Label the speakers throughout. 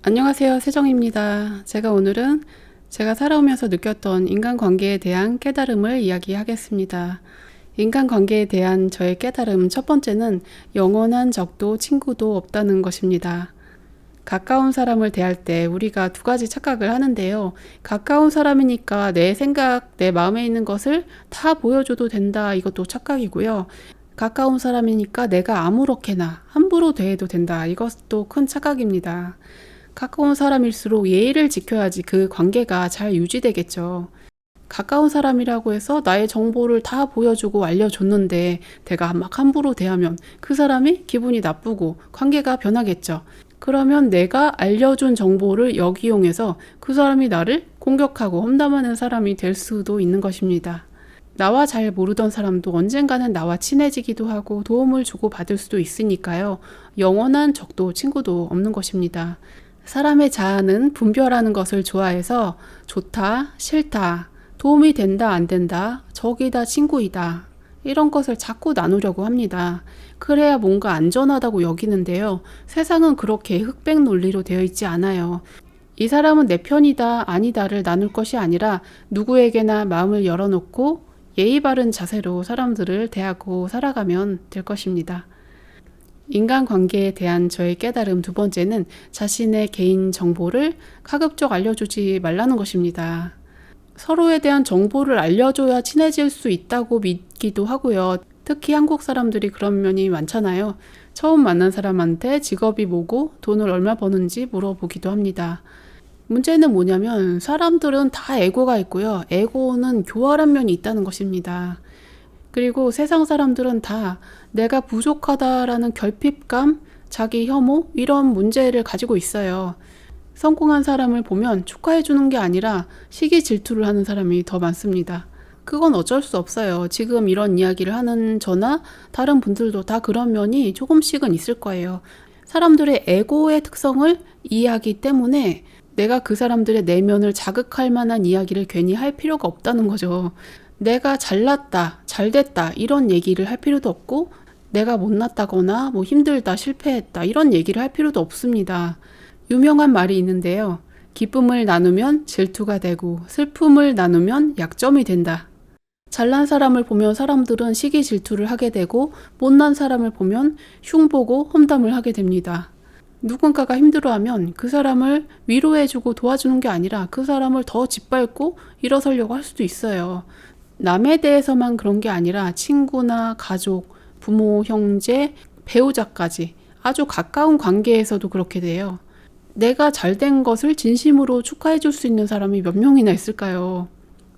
Speaker 1: 안녕하세요, 세정입니다. 제가 오늘은 제가 살아오면서 느꼈던 인간관계에 대한 깨달음을 이야기하겠습니다. 인간관계에 대한 저의 깨달음 첫 번째는 영원한 적도 친구도 없다는 것입니다. 가까운 사람을 대할 때 우리가 두 가지 착각을 하는데요. 가까운 사람이니까 내 생각, 내 마음에 있는 것을 다 보여줘도 된다. 이것도 착각이고요. 가까운 사람이니까 내가 아무렇게나 함부로 대해도 된다. 이것도 큰 착각입니다. 가까운 사람일수록 예의를 지켜야지 그 관계가 잘 유지되겠죠. 가까운 사람이라고 해서 나의 정보를 다 보여주고 알려줬는데 내가 막 함부로 대하면 그 사람이 기분이 나쁘고 관계가 변하겠죠. 그러면 내가 알려준 정보를 역이용해서 그 사람이 나를 공격하고 험담하는 사람이 될 수도 있는 것입니다. 나와 잘 모르던 사람도 언젠가는 나와 친해지기도 하고 도움을 주고 받을 수도 있으니까요. 영원한 적도 친구도 없는 것입니다. 사람의 자아는 분별하는 것을 좋아해서 좋다, 싫다, 도움이 된다, 안 된다, 적이다, 친구이다 이런 것을 자꾸 나누려고 합니다. 그래야 뭔가 안전하다고 여기는데요. 세상은 그렇게 흑백 논리로 되어 있지 않아요. 이 사람은 내 편이다, 아니다를 나눌 것이 아니라 누구에게나 마음을 열어놓고 예의 바른 자세로 사람들을 대하고 살아가면 될 것입니다. 인간관계에 대한 저의 깨달음 두 번째는 자신의 개인 정보를 가급적 알려주지 말라는 것입니다. 서로에 대한 정보를 알려줘야 친해질 수 있다고 믿기도 하고요. 특히 한국 사람들이 그런 면이 많잖아요. 처음 만난 사람한테 직업이 뭐고 돈을 얼마 버는지 물어보기도 합니다. 문제는 뭐냐면 사람들은 다 에고가 있고요. 에고는 교활한 면이 있다는 것입니다. 그리고 세상 사람들은 다 내가 부족하다라는 결핍감, 자기 혐오 이런 문제를 가지고 있어요. 성공한 사람을 보면 축하해주는 게 아니라 시기 질투를 하는 사람이 더 많습니다. 그건 어쩔 수 없어요. 지금 이런 이야기를 하는 저나 다른 분들도 다 그런 면이 조금씩은 있을 거예요. 사람들의 에고의 특성을 이해하기 때문에 내가 그 사람들의 내면을 자극할 만한 이야기를 괜히 할 필요가 없다는 거죠. 내가 잘났다, 잘됐다 이런 얘기를 할 필요도 없고 내가 못났다거나 뭐 힘들다, 실패했다 이런 얘기를 할 필요도 없습니다. 유명한 말이 있는데요. 기쁨을 나누면 질투가 되고 슬픔을 나누면 약점이 된다. 잘난 사람을 보면 사람들은 시기 질투를 하게 되고 못난 사람을 보면 흉보고 험담을 하게 됩니다. 누군가가 힘들어하면 그 사람을 위로해주고 도와주는 게 아니라 그 사람을 더 짓밟고 일어서려고 할 수도 있어요. 남에 대해서만 그런 게 아니라 친구나 가족, 부모, 형제, 배우자까지 아주 가까운 관계에서도 그렇게 돼요. 내가 잘된 것을 진심으로 축하해 줄 수 있는 사람이 몇 명이나 있을까요?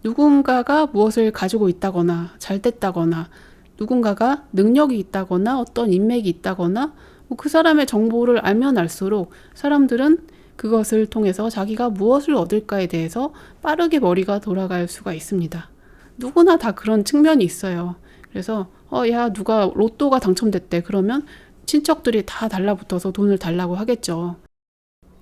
Speaker 1: 누군가가 무엇을 가지고 있다거나 잘됐다거나 누군가가 능력이 있다거나 어떤 인맥이 있다거나 그 사람의 정보를 알면 알수록 사람들은 그것을 통해서 자기가 무엇을 얻을까에 대해서 빠르게 머리가 돌아갈 수가 있습니다. 누구나 다 그런 측면이 있어요. 그래서 야 누가 로또가 당첨됐대 그러면 친척들이 다 달라붙어서 돈을 달라고 하겠죠.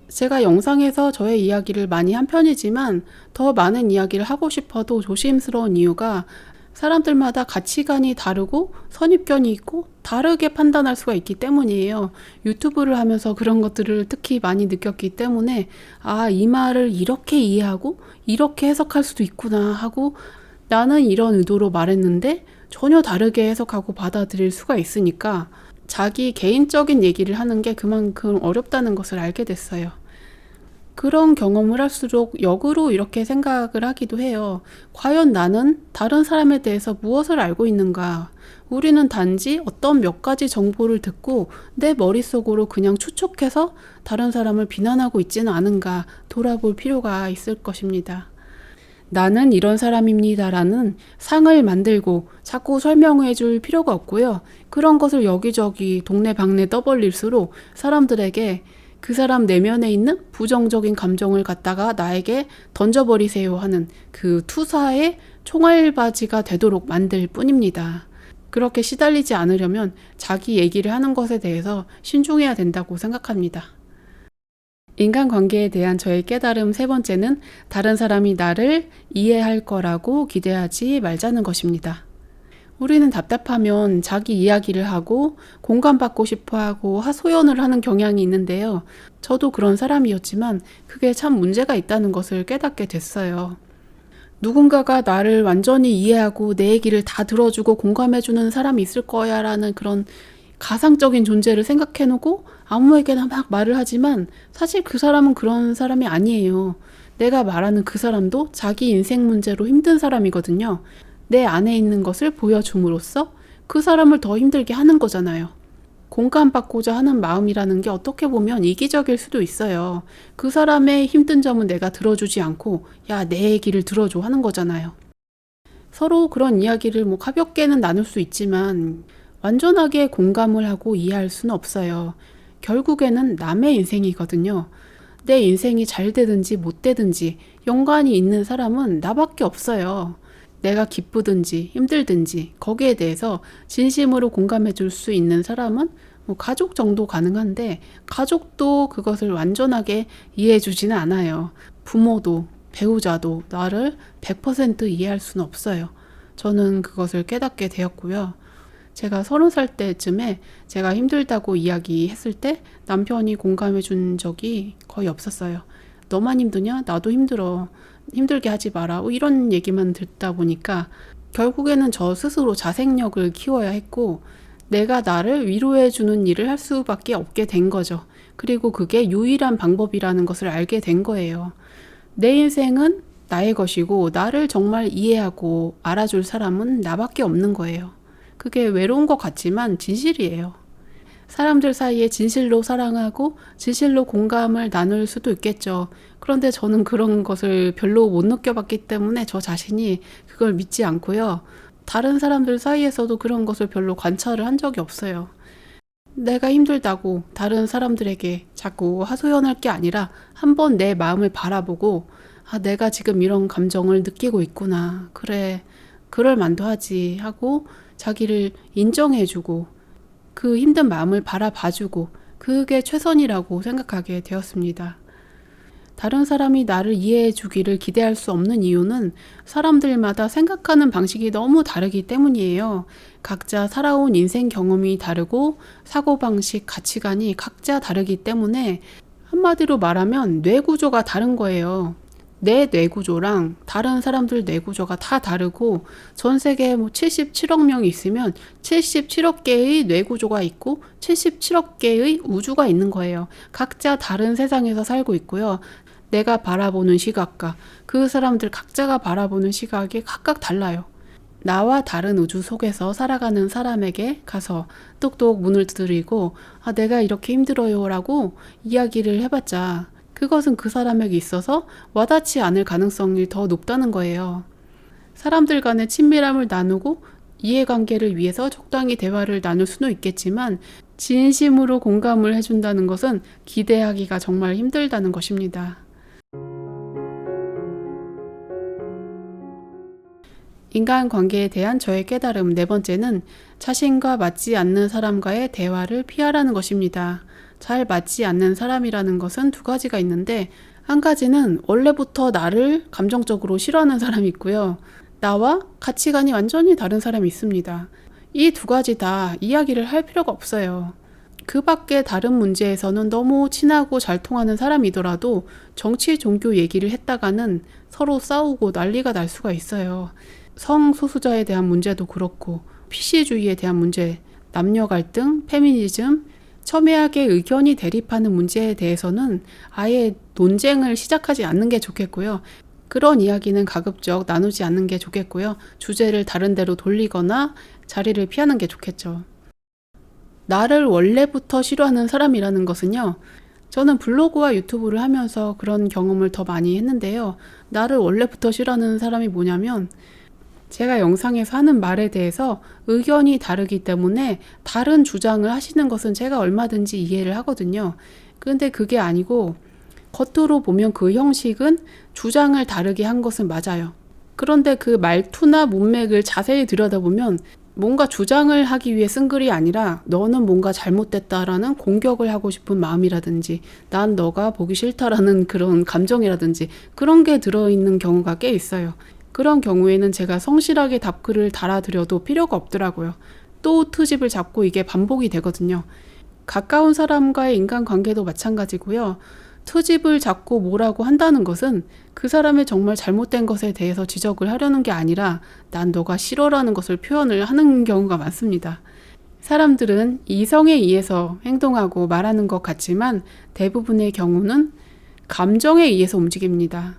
Speaker 1: 제가 영상에서 저의 이야기를 많이 한 편이지만 더 많은 이야기를 하고 싶어도 조심스러운 이유가 사람들마다 가치관이 다르고 선입견이 있고 다르게 판단할 수가 있기 때문이에요. 유튜브를 하면서 그런 것들을 특히 많이 느꼈기 때문에 이 말을 이렇게 이해하고 이렇게 해석할 수도 있구나 하고 나는 이런 의도로 말했는데 전혀 다르게 해석하고 받아들일 수가 있으니까 자기 개인적인 얘기를 하는 게 그만큼 어렵다는 것을 알게 됐어요. 그런 경험을 할수록 역으로 이렇게 생각을 하기도 해요. 과연 나는 다른 사람에 대해서 무엇을 알고 있는가? 우리는 단지 어떤 몇 가지 정보를 듣고 내 머릿속으로 그냥 추측해서 다른 사람을 비난하고 있지는 않은가 돌아볼 필요가 있을 것입니다. 나는 이런 사람입니다라는 상을 만들고 자꾸 설명해 줄 필요가 없고요. 그런 것을 여기저기 동네방네 떠벌릴수록 사람들에게 그 사람 내면에 있는 부정적인 감정을 갖다가 나에게 던져버리세요 하는 그 투사의 총알바지가 되도록 만들 뿐입니다. 그렇게 시달리지 않으려면 자기 얘기를 하는 것에 대해서 신중해야 된다고 생각합니다. 인간관계에 대한 저의 깨달음 세 번째는 다른 사람이 나를 이해할 거라고 기대하지 말자는 것입니다. 우리는 답답하면 자기 이야기를 하고 공감받고 싶어 하고 하소연을 하는 경향이 있는데요. 저도 그런 사람이었지만 그게 참 문제가 있다는 것을 깨닫게 됐어요. 누군가가 나를 완전히 이해하고 내 얘기를 다 들어주고 공감해주는 사람이 있을 거야 라는 그런 가상적인 존재를 생각해놓고 아무에게나 막 말을 하지만 사실 그 사람은 그런 사람이 아니에요. 내가 말하는 그 사람도 자기 인생 문제로 힘든 사람이거든요. 내 안에 있는 것을 보여줌으로써 그 사람을 더 힘들게 하는 거잖아요. 공감받고자 하는 마음이라는 게 어떻게 보면 이기적일 수도 있어요. 그 사람의 힘든 점은 내가 들어주지 않고 야, 내 얘기를 들어줘 하는 거잖아요. 서로 그런 이야기를 가볍게는 나눌 수 있지만 완전하게 공감을 하고 이해할 수는 없어요. 결국에는 남의 인생이거든요. 내 인생이 잘 되든지 못 되든지 연관이 있는 사람은 나밖에 없어요. 내가 기쁘든지 힘들든지 거기에 대해서 진심으로 공감해 줄 수 있는 사람은 가족 정도 가능한데 가족도 그것을 완전하게 이해해 주지는 않아요. 부모도 배우자도 나를 100% 이해할 수는 없어요. 저는 그것을 깨닫게 되었고요. 제가 30살 때쯤에 제가 힘들다고 이야기했을 때 남편이 공감해 준 적이 거의 없었어요. 너만 힘드냐? 나도 힘들어. 힘들게 하지 마라. 이런 얘기만 듣다 보니까 결국에는 저 스스로 자생력을 키워야 했고 내가 나를 위로해 주는 일을 할 수밖에 없게 된 거죠. 그리고 그게 유일한 방법이라는 것을 알게 된 거예요. 내 인생은 나의 것이고 나를 정말 이해하고 알아줄 사람은 나밖에 없는 거예요. 그게 외로운 것 같지만 진실이에요. 사람들 사이에 진실로 사랑하고 진실로 공감을 나눌 수도 있겠죠. 그런데 저는 그런 것을 별로 못 느껴봤기 때문에 저 자신이 그걸 믿지 않고요. 다른 사람들 사이에서도 그런 것을 별로 관찰을 한 적이 없어요. 내가 힘들다고 다른 사람들에게 자꾸 하소연할 게 아니라 한번 내 마음을 바라보고 내가 지금 이런 감정을 느끼고 있구나. 그래, 그럴 만도 하지 하고 자기를 인정해주고 그 힘든 마음을 바라봐주고 그게 최선이라고 생각하게 되었습니다. 다른 사람이 나를 이해해 주기를 기대할 수 없는 이유는 사람들마다 생각하는 방식이 너무 다르기 때문이에요. 각자 살아온 인생 경험이 다르고 사고방식, 가치관이 각자 다르기 때문에 한마디로 말하면 뇌 구조가 다른 거예요. 내 뇌구조랑 다른 사람들 뇌구조가 다 다르고 전 세계에 77억 명이 있으면 77억 개의 뇌구조가 있고 77억 개의 우주가 있는 거예요. 각자 다른 세상에서 살고 있고요. 내가 바라보는 시각과 그 사람들 각자가 바라보는 시각이 각각 달라요. 나와 다른 우주 속에서 살아가는 사람에게 가서 똑똑 문을 두드리고 내가 이렇게 힘들어요 라고 이야기를 해봤자 그것은 그 사람에게 있어서 와닿지 않을 가능성이 더 높다는 거예요. 사람들 간의 친밀함을 나누고 이해관계를 위해서 적당히 대화를 나눌 수는 있겠지만 진심으로 공감을 해준다는 것은 기대하기가 정말 힘들다는 것입니다. 인간관계에 대한 저의 깨달음 네 번째는 자신과 맞지 않는 사람과의 대화를 피하라는 것입니다. 잘 맞지 않는 사람이라는 것은 두 가지가 있는데 한 가지는 원래부터 나를 감정적으로 싫어하는 사람이 있고요. 나와 가치관이 완전히 다른 사람이 있습니다. 이 두 가지 다 이야기를 할 필요가 없어요. 그 밖에 다른 문제에서는 너무 친하고 잘 통하는 사람이더라도 정치, 종교 얘기를 했다가는 서로 싸우고 난리가 날 수가 있어요. 성소수자에 대한 문제도 그렇고 PC주의에 대한 문제, 남녀 갈등, 페미니즘, 첨예하게 의견이 대립하는 문제에 대해서는 아예 논쟁을 시작하지 않는 게 좋겠고요. 그런 이야기는 가급적 나누지 않는 게 좋겠고요. 주제를 다른 데로 돌리거나 자리를 피하는 게 좋겠죠. 나를 원래부터 싫어하는 사람이라는 것은요. 저는 블로그와 유튜브를 하면서 그런 경험을 더 많이 했는데요. 나를 원래부터 싫어하는 사람이 뭐냐면 제가 영상에서 하는 말에 대해서 의견이 다르기 때문에 다른 주장을 하시는 것은 제가 얼마든지 이해를 하거든요. 그런데 그게 아니고 겉으로 보면 그 형식은 주장을 다르게 한 것은 맞아요. 그런데 그 말투나 문맥을 자세히 들여다보면 뭔가 주장을 하기 위해 쓴 글이 아니라 너는 뭔가 잘못됐다라는 공격을 하고 싶은 마음이라든지 난 너가 보기 싫다라는 그런 감정이라든지 그런 게 들어있는 경우가 꽤 있어요. 그런 경우에는 제가 성실하게 답글을 달아드려도 필요가 없더라고요. 또 트집을 잡고 이게 반복이 되거든요. 가까운 사람과의 인간관계도 마찬가지고요. 트집을 잡고 뭐라고 한다는 것은 그 사람의 정말 잘못된 것에 대해서 지적을 하려는 게 아니라 난 너가 싫어라는 것을 표현을 하는 경우가 많습니다. 사람들은 이성에 의해서 행동하고 말하는 것 같지만 대부분의 경우는 감정에 의해서 움직입니다.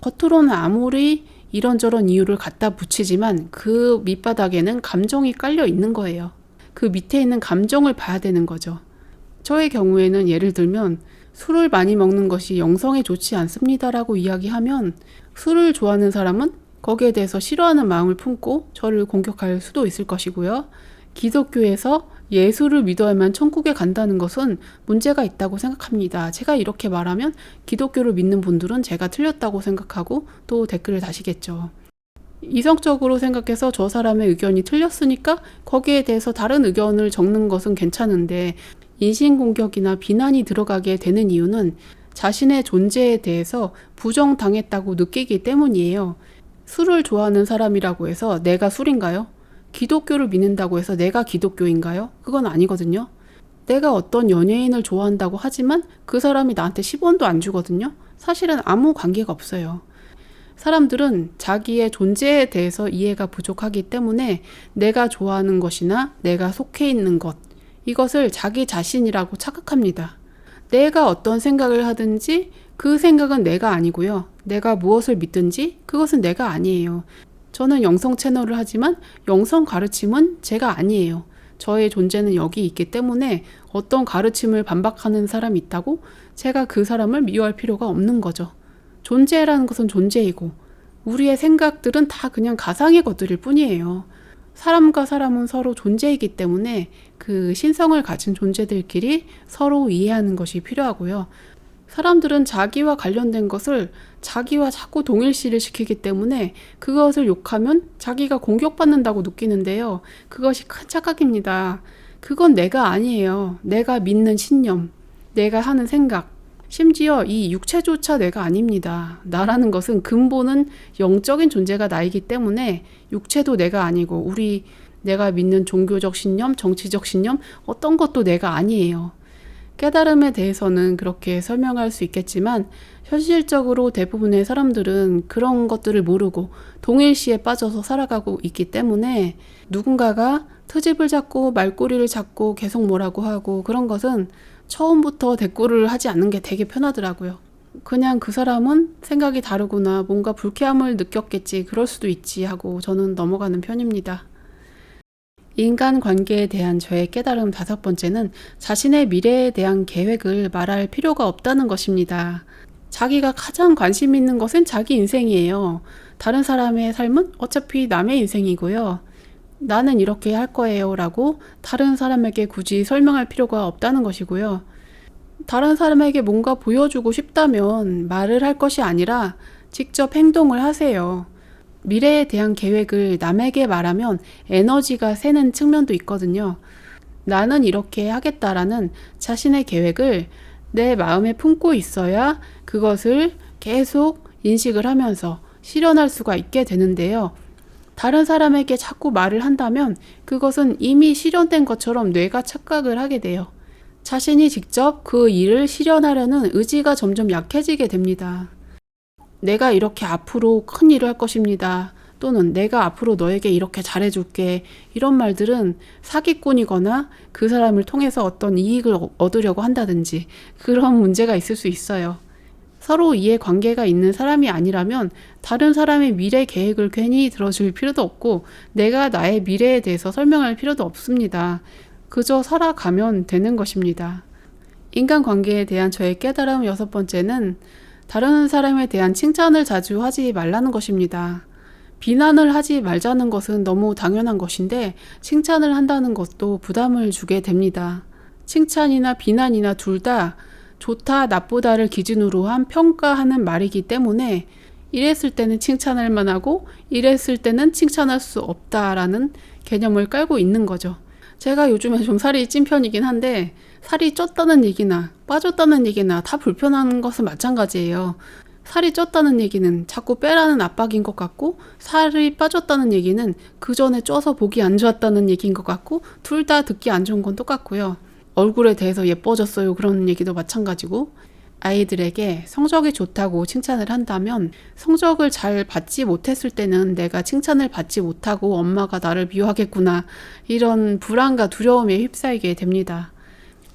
Speaker 1: 겉으로는 아무리 이런저런 이유를 갖다 붙이지만 그 밑바닥에는 감정이 깔려 있는 거예요. 그 밑에 있는 감정을 봐야 되는 거죠. 저의 경우에는 예를 들면 술을 많이 먹는 것이 영성에 좋지 않습니다라고 이야기하면 술을 좋아하는 사람은 거기에 대해서 싫어하는 마음을 품고 저를 공격할 수도 있을 것이고요. 기독교에서 예수를 믿어야만 천국에 간다는 것은 문제가 있다고 생각합니다. 제가 이렇게 말하면 기독교를 믿는 분들은 제가 틀렸다고 생각하고 또 댓글을 다시겠죠. 이성적으로 생각해서 저 사람의 의견이 틀렸으니까 거기에 대해서 다른 의견을 적는 것은 괜찮은데 인신공격이나 비난이 들어가게 되는 이유는 자신의 존재에 대해서 부정당했다고 느끼기 때문이에요. 술을 좋아하는 사람이라고 해서 내가 술인가요? 기독교를 믿는다고 해서 내가 기독교인가요? 그건 아니거든요. 내가 어떤 연예인을 좋아한다고 하지만 그 사람이 나한테 10원도 안 주거든요. 사실은 아무 관계가 없어요. 사람들은 자기의 존재에 대해서 이해가 부족하기 때문에 내가 좋아하는 것이나 내가 속해 있는 것, 이것을 자기 자신이라고 착각합니다. 내가 어떤 생각을 하든지 그 생각은 내가 아니고요. 내가 무엇을 믿든지 그것은 내가 아니에요. 저는 영성 채널을 하지만 영성 가르침은 제가 아니에요. 저의 존재는 여기 있기 때문에 어떤 가르침을 반박하는 사람이 있다고 제가 그 사람을 미워할 필요가 없는 거죠. 존재라는 것은 존재이고 우리의 생각들은 다 그냥 가상의 것들일 뿐이에요. 사람과 사람은 서로 존재이기 때문에 그 신성을 가진 존재들끼리 서로 이해하는 것이 필요하고요. 사람들은 자기와 관련된 것을 자기와 자꾸 동일시를 시키기 때문에 그것을 욕하면 자기가 공격받는다고 느끼는데요. 그것이 큰 착각입니다. 그건 내가 아니에요. 내가 믿는 신념, 내가 하는 생각, 심지어 이 육체조차 내가 아닙니다. 나라는 것은 근본은 영적인 존재가 나이기 때문에 육체도 내가 아니고 내가 믿는 종교적 신념, 정치적 신념 어떤 것도 내가 아니에요. 깨달음에 대해서는 그렇게 설명할 수 있겠지만 현실적으로 대부분의 사람들은 그런 것들을 모르고 동일시에 빠져서 살아가고 있기 때문에 누군가가 트집을 잡고 말꼬리를 잡고 계속 뭐라고 하고 그런 것은 처음부터 대꾸를 하지 않는 게 되게 편하더라고요. 그냥 그 사람은 생각이 다르구나, 뭔가 불쾌함을 느꼈겠지, 그럴 수도 있지 하고 저는 넘어가는 편입니다. 인간관계에 대한 저의 깨달음 5번째는 자신의 미래에 대한 계획을 말할 필요가 없다는 것입니다. 자기가 가장 관심 있는 것은 자기 인생이에요. 다른 사람의 삶은 어차피 남의 인생이고요. 나는 이렇게 할 거예요 라고 다른 사람에게 굳이 설명할 필요가 없다는 것이고요. 다른 사람에게 뭔가 보여주고 싶다면 말을 할 것이 아니라 직접 행동을 하세요. 미래에 대한 계획을 남에게 말하면 에너지가 새는 측면도 있거든요. 나는 이렇게 하겠다라는 자신의 계획을 내 마음에 품고 있어야 그것을 계속 인식을 하면서 실현할 수가 있게 되는데요. 다른 사람에게 자꾸 말을 한다면 그것은 이미 실현된 것처럼 뇌가 착각을 하게 돼요. 자신이 직접 그 일을 실현하려는 의지가 점점 약해지게 됩니다. 내가 이렇게 앞으로 큰 일을 할 것입니다. 또는 내가 앞으로 너에게 이렇게 잘해줄게. 이런 말들은 사기꾼이거나 그 사람을 통해서 어떤 이익을 얻으려고 한다든지 그런 문제가 있을 수 있어요. 서로 이해관계가 있는 사람이 아니라면 다른 사람의 미래 계획을 괜히 들어줄 필요도 없고 내가 나의 미래에 대해서 설명할 필요도 없습니다. 그저 살아가면 되는 것입니다. 인간관계에 대한 저의 깨달음 6번째는 다른 사람에 대한 칭찬을 자주 하지 말라는 것입니다. 비난을 하지 말자는 것은 너무 당연한 것인데 칭찬을 한다는 것도 부담을 주게 됩니다. 칭찬이나 비난이나 둘 다 좋다, 나쁘다를 기준으로 한 평가하는 말이기 때문에 이랬을 때는 칭찬할 만하고 이랬을 때는 칭찬할 수 없다라는 개념을 깔고 있는 거죠. 제가 요즘에 좀 살이 찐 편이긴 한데 살이 쪘다는 얘기나 빠졌다는 얘기나 다 불편한 것은 마찬가지예요. 살이 쪘다는 얘기는 자꾸 빼라는 압박인 것 같고, 살이 빠졌다는 얘기는 그 전에 쪄서 보기 안 좋았다는 얘기인 것 같고, 둘 다 듣기 안 좋은 건 똑같고요. 얼굴에 대해서 예뻐졌어요, 그런 얘기도 마찬가지고, 아이들에게 성적이 좋다고 칭찬을 한다면 성적을 잘 받지 못했을 때는 내가 칭찬을 받지 못하고 엄마가 나를 미워하겠구나, 이런 불안과 두려움에 휩싸이게 됩니다.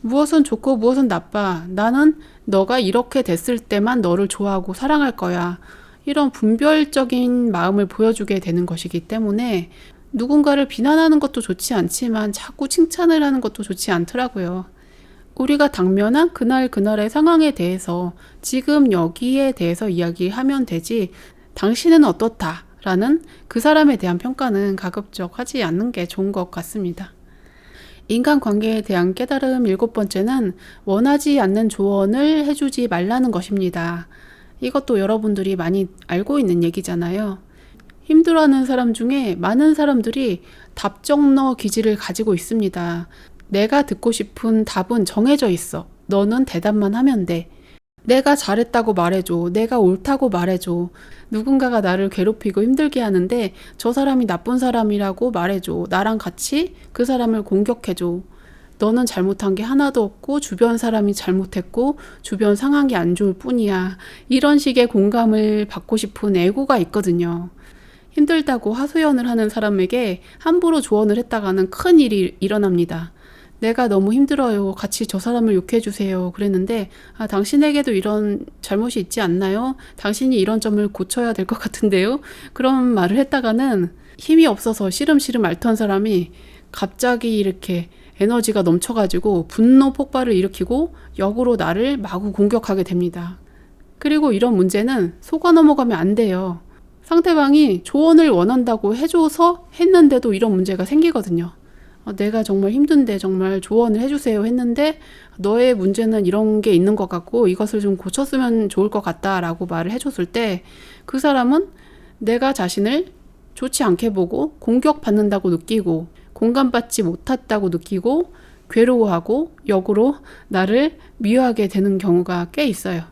Speaker 1: 무엇은 좋고 무엇은 나빠, 나는 너가 이렇게 됐을 때만 너를 좋아하고 사랑할 거야, 이런 분별적인 마음을 보여주게 되는 것이기 때문에 누군가를 비난하는 것도 좋지 않지만 자꾸 칭찬을 하는 것도 좋지 않더라고요. 우리가 당면한 그날그날의 상황에 대해서 지금 여기에 대해서 이야기하면 되지, 당신은 어떻다 라는 그 사람에 대한 평가는 가급적 하지 않는 게 좋은 것 같습니다. 인간관계에 대한 깨달음 7번째는 원하지 않는 조언을 해주지 말라는 것입니다. 이것도 여러분들이 많이 알고 있는 얘기잖아요. 힘들어하는 사람 중에 많은 사람들이 답정너 기질을 가지고 있습니다. 내가 듣고 싶은 답은 정해져 있어. 너는 대답만 하면 돼. 내가 잘했다고 말해줘. 내가 옳다고 말해줘. 누군가가 나를 괴롭히고 힘들게 하는데 저 사람이 나쁜 사람이라고 말해줘. 나랑 같이 그 사람을 공격해줘. 너는 잘못한 게 하나도 없고 주변 사람이 잘못했고 주변 상황이 안 좋을 뿐이야. 이런 식의 공감을 받고 싶은 애고가 있거든요. 힘들다고 하소연을 하는 사람에게 함부로 조언을 했다가는 큰 일이 일어납니다. 내가 너무 힘들어요. 같이 저 사람을 욕해주세요. 그랬는데, 당신에게도 이런 잘못이 있지 않나요? 당신이 이런 점을 고쳐야 될 것 같은데요? 그런 말을 했다가는 힘이 없어서 시름시름 앓던 사람이 갑자기 이렇게 에너지가 넘쳐가지고 분노 폭발을 일으키고 역으로 나를 마구 공격하게 됩니다. 그리고 이런 문제는 속아 넘어가면 안 돼요. 상대방이 조언을 원한다고 해줘서 했는데도 이런 문제가 생기거든요. 내가 정말 힘든데 정말 조언을 해주세요 했는데 너의 문제는 이런 게 있는 것 같고 이것을 좀 고쳤으면 좋을 것 같다 라고 말을 해줬을 때 그 사람은 내가 자신을 좋지 않게 보고 공격받는다고 느끼고 공감받지 못했다고 느끼고 괴로워하고 역으로 나를 미워하게 되는 경우가 꽤 있어요.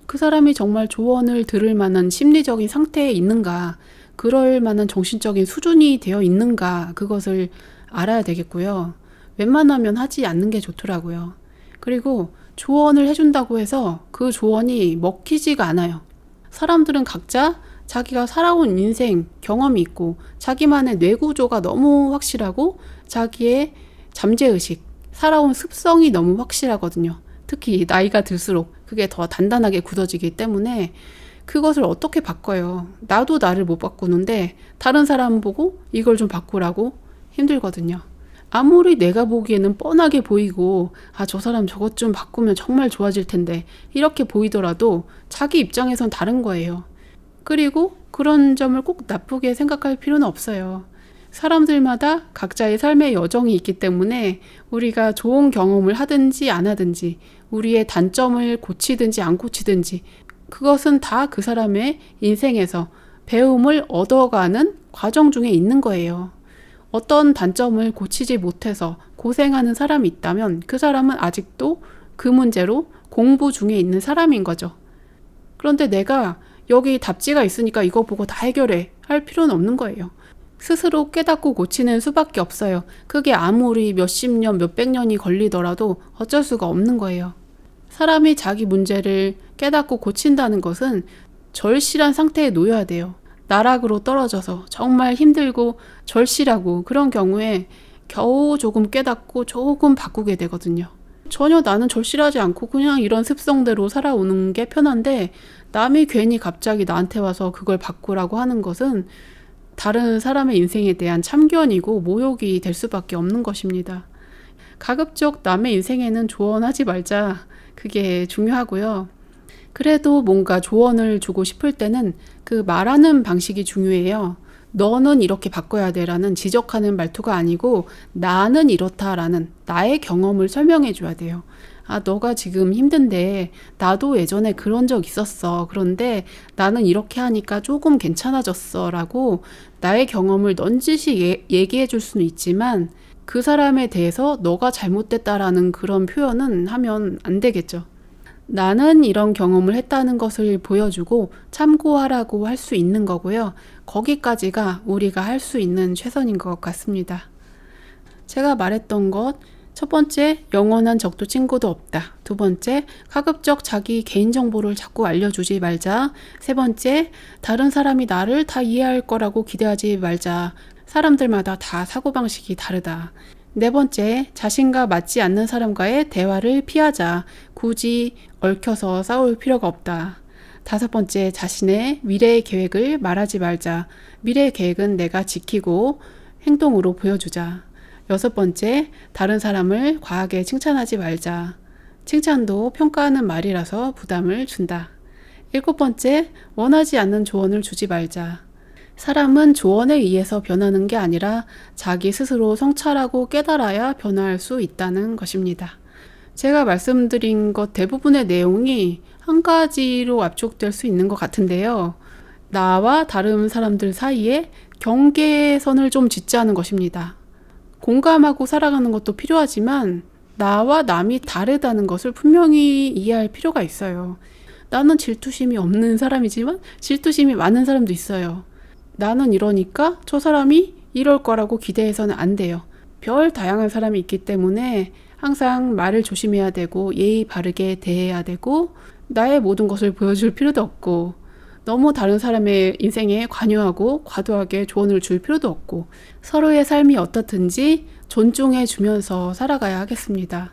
Speaker 1: 그 사람이 정말 조언을 들을 만한 심리적인 상태에 있는가, 그럴 만한 정신적인 수준이 되어 있는가, 그것을 알아야 되겠고요. 웬만하면 하지 않는 게 좋더라고요. 그리고 조언을 해준다고 해서 그 조언이 먹히지가 않아요. 사람들은 각자 자기가 살아온 인생 경험이 있고 자기만의 뇌구조가 너무 확실하고 자기의 잠재의식, 살아온 습성이 너무 확실하거든요. 특히 나이가 들수록 그게 더 단단하게 굳어지기 때문에 그것을 어떻게 바꿔요. 나도 나를 못 바꾸는데 다른 사람 보고 이걸 좀 바꾸라고 힘들거든요. 아무리 내가 보기에는 뻔하게 보이고 저 사람 저것 좀 바꾸면 정말 좋아질 텐데 이렇게 보이더라도 자기 입장에선 다른 거예요. 그리고 그런 점을 꼭 나쁘게 생각할 필요는 없어요. 사람들마다 각자의 삶의 여정이 있기 때문에 우리가 좋은 경험을 하든지 안 하든지 우리의 단점을 고치든지 안 고치든지 그것은 다 그 사람의 인생에서 배움을 얻어가는 과정 중에 있는 거예요. 어떤 단점을 고치지 못해서 고생하는 사람이 있다면 그 사람은 아직도 그 문제로 공부 중에 있는 사람인 거죠. 그런데 내가 여기 답지가 있으니까 이거 보고 다 해결해 할 필요는 없는 거예요. 스스로 깨닫고 고치는 수밖에 없어요. 그게 아무리 몇십 년, 몇백 년이 걸리더라도 어쩔 수가 없는 거예요. 사람이 자기 문제를 깨닫고 고친다는 것은 절실한 상태에 놓여야 돼요. 나락으로 떨어져서 정말 힘들고 절실하고 그런 경우에 겨우 조금 깨닫고 조금 바꾸게 되거든요. 전혀 나는 절실하지 않고 그냥 이런 습성대로 살아오는 게 편한데 남이 괜히 갑자기 나한테 와서 그걸 바꾸라고 하는 것은 다른 사람의 인생에 대한 참견이고 모욕이 될 수밖에 없는 것입니다. 가급적 남의 인생에는 조언하지 말자. 그게 중요하고요. 그래도 뭔가 조언을 주고 싶을 때는 그 말하는 방식이 중요해요. 너는 이렇게 바꿔야 돼 라는 지적하는 말투가 아니고 나는 이렇다라는 나의 경험을 설명해 줘야 돼요. 너가 지금 힘든데 나도 예전에 그런 적 있었어. 그런데 나는 이렇게 하니까 조금 괜찮아졌어 라고 나의 경험을 넌지시 얘기해 줄 수는 있지만 그 사람에 대해서 너가 잘못됐다라는 그런 표현은 하면 안 되겠죠. 나는 이런 경험을 했다는 것을 보여주고 참고하라고 할 수 있는 거고요. 거기까지가 우리가 할 수 있는 최선인 것 같습니다. 제가 말했던 것, 첫 번째, 영원한 적도 친구도 없다. 두 번째, 가급적 자기 개인정보를 자꾸 알려주지 말자. 세 번째, 다른 사람이 나를 다 이해할 거라고 기대하지 말자. 사람들마다 다 사고방식이 다르다. 네 번째, 자신과 맞지 않는 사람과의 대화를 피하자. 굳이 얽혀서 싸울 필요가 없다. 다섯 번째, 자신의 미래의 계획을 말하지 말자. 미래의 계획은 내가 지키고 행동으로 보여주자. 여섯 번째, 다른 사람을 과하게 칭찬하지 말자. 칭찬도 평가하는 말이라서 부담을 준다. 일곱 번째, 원하지 않는 조언을 주지 말자. 사람은 조언에 의해서 변하는 게 아니라 자기 스스로 성찰하고 깨달아야 변화할 수 있다는 것입니다. 제가 말씀드린 것 대부분의 내용이 한 가지로 압축될 수 있는 것 같은데요. 나와 다른 사람들 사이에 경계선을 좀 짓자는 것입니다. 공감하고 살아가는 것도 필요하지만 나와 남이 다르다는 것을 분명히 이해할 필요가 있어요. 나는 질투심이 없는 사람이지만 질투심이 많은 사람도 있어요. 나는 이러니까 저 사람이 이럴 거라고 기대해서는 안 돼요. 별 다양한 사람이 있기 때문에 항상 말을 조심해야 되고 예의 바르게 대해야 되고 나의 모든 것을 보여줄 필요도 없고 너무 다른 사람의 인생에 관여하고 과도하게 조언을 줄 필요도 없고 서로의 삶이 어떻든지 존중해 주면서 살아가야 하겠습니다.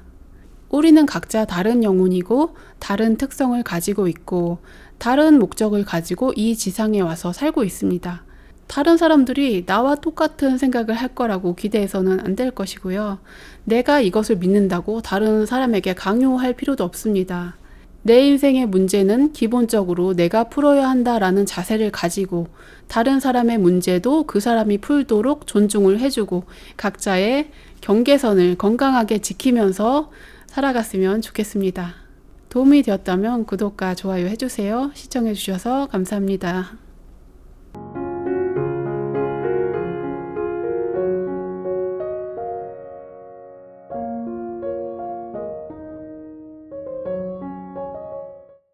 Speaker 1: 우리는 각자 다른 영혼이고 다른 특성을 가지고 있고 다른 목적을 가지고 이 지상에 와서 살고 있습니다. 다른 사람들이 나와 똑같은 생각을 할 거라고 기대해서는 안 될 것이고요. 내가 이것을 믿는다고 다른 사람에게 강요할 필요도 없습니다. 내 인생의 문제는 기본적으로 내가 풀어야 한다라는 자세를 가지고 다른 사람의 문제도 그 사람이 풀도록 존중을 해주고 각자의 경계선을 건강하게 지키면서 살아갔으면 좋겠습니다. 도움이 되었다면 구독과 좋아요 해주세요. 시청해주셔서 감사합니다.